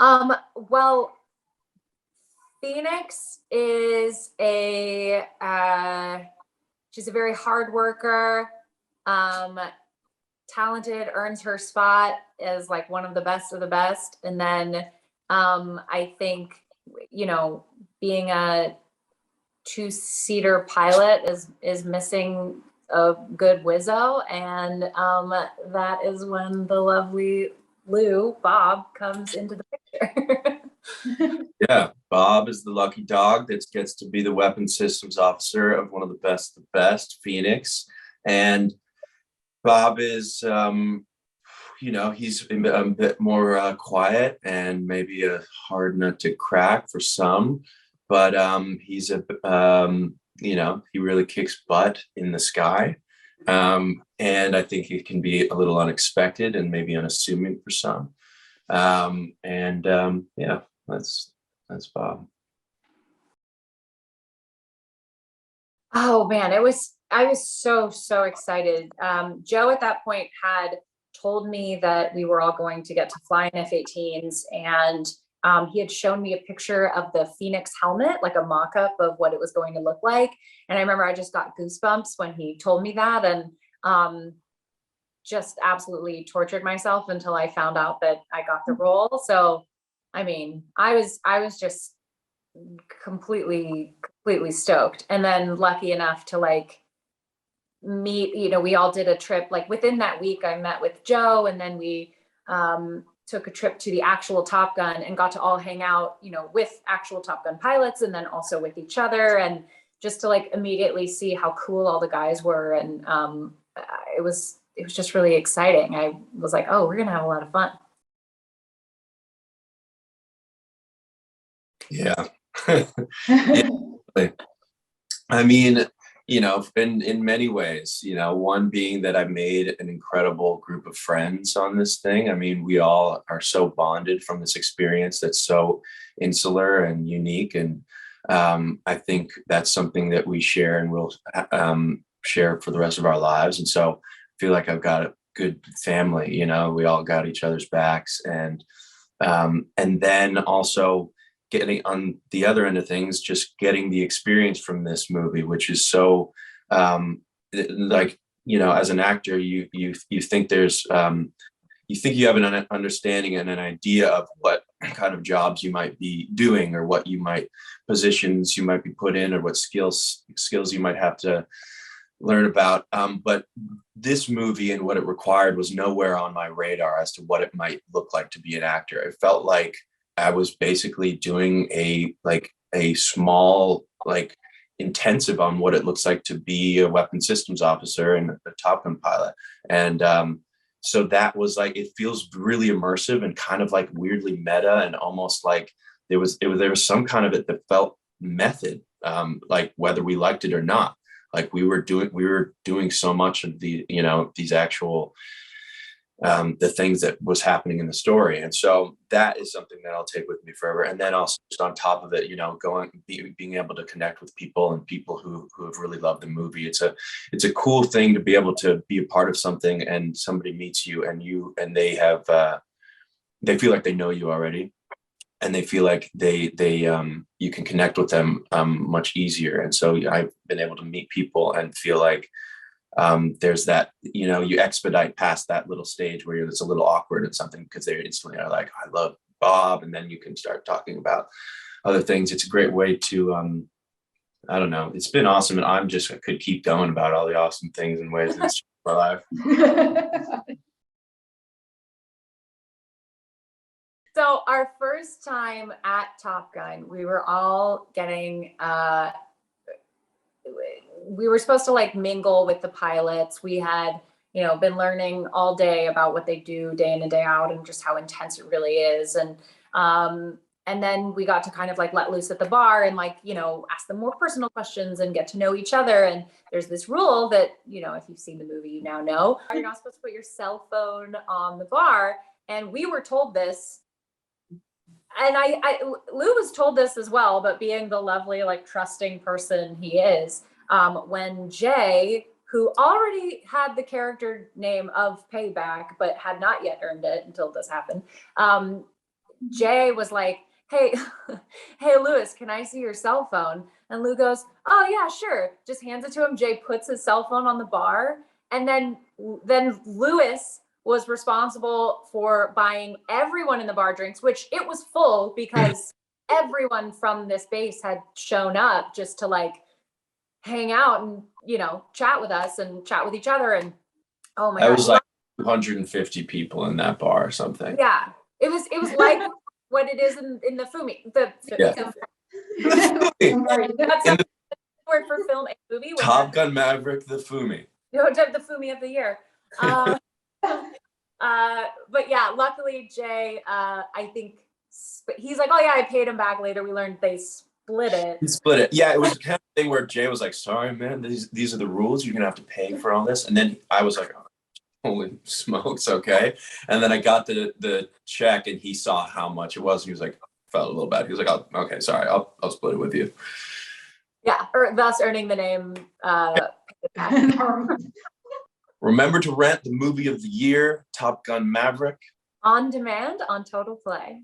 Well, Phoenix is she's a very hard worker, um, talented, earns her spot as like one of the best. And then I think, being a two-seater pilot is missing a good Wizzo. And that is when the lovely Bob comes into the picture. Yeah, Bob is the lucky dog that gets to be the weapons systems officer of one of the best, Phoenix. And Bob is, he's a bit more quiet and maybe a hard nut to crack for some, but he's he really kicks butt in the sky. And I think it can be a little unexpected and maybe unassuming for some. Yeah, that's Bob. Oh man, I was so excited. Joe at that point had told me that we were all going to get to fly in F-18s, and he had shown me a picture of the Phoenix helmet, like a mock-up of what it was going to look like. And I remember I just got goosebumps when he told me that, and just absolutely tortured myself until I found out that I got the role. So, I mean, I was just completely stoked. And then lucky enough to like meet, we all did a trip, like within that week I met with Joe, and then we took a trip to the actual Top Gun and got to all hang out, with actual Top Gun pilots, and then also with each other, and just to like immediately see how cool all the guys were. And it was just really exciting. I was like, oh, we're gonna have a lot of fun. Yeah. Yeah. I mean, in many ways, one being that I made an incredible group of friends on this thing. I mean, we all are so bonded from this experience that's so insular and unique. And I think that's something that we share and we'll share for the rest of our lives. And so I feel like I've got a good family, we all got each other's backs. And then also getting on the other end of things, just getting the experience from this movie, which is so as an actor, you think there's you think you have an understanding and an idea of what kind of jobs you might be doing, or what positions you might be put in, or what skills you might have to learn about. But this movie and what it required was nowhere on my radar as to what it might look like to be an actor. It felt like I was basically doing a small intensive on what it looks like to be a weapons systems officer and a Top Gun pilot. And so that was like, it feels really immersive and kind of like weirdly meta, and almost like there was some kind of it that felt method, like whether we liked it or not. Like we were doing so much of the, these actual the things that was happening in the story. And so that is something that I'll take with me forever. And then also just on top of it, being able to connect with people, and people who have really loved the movie. It's a cool thing to be able to be a part of something, and somebody meets you and they have, they feel like they know you already, and they feel like they you can connect with them much easier. And so I've been able to meet people and feel like there's that, you expedite past that little stage where it's a little awkward at something, because they instantly are like, I love Bob. And then you can start talking about other things. It's a great way to, I don't know. It's been awesome. And I could keep going about all the awesome things and ways that it's changed my life. So our first time at Top Gun, we were all getting, we were supposed to like mingle with the pilots. We had, been learning all day about what they do day in and day out, and just how intense it really is. And then we got to kind of like let loose at the bar and like, ask them more personal questions and get to know each other. And there's this rule that, if you've seen the movie, you now know, you're not supposed to put your cell phone on the bar. And we were told this. And Lou was told this as well, but being the lovely, like trusting person he is, when Jay, who already had the character name of Payback, but had not yet earned it until this happened, Jay was like, hey, hey, Lewis, can I see your cell phone? And Lou goes, oh yeah, sure. Just hands it to him. Jay puts his cell phone on the bar. And then Lewis was responsible for buying everyone in the bar drinks, which it was full because everyone from this base had shown up just to like hang out and, you know, chat with us and chat with each other. And oh my That God. was like 250 people in that bar or something. Yeah. It was like what it is in the Fumi. Yeah. That's a word for film and movie. Top Gun Maverick, the Fumi. You know, the Fumi of the year. But yeah, luckily Jay, I think he's like, oh yeah, I paid him back later. We learned they split it. He split it. Yeah, it was kind of thing where Jay was like, sorry, man, these are the rules. You're gonna have to pay for all this. And then I was like, oh, holy smokes, okay. And then I got the check and he saw how much it was. And he was like, felt a little bad. He was like, oh, okay, sorry, I'll split it with you. Yeah, thus earning the name. Remember to rent the movie of the year, Top Gun Maverick. On demand on Total Play.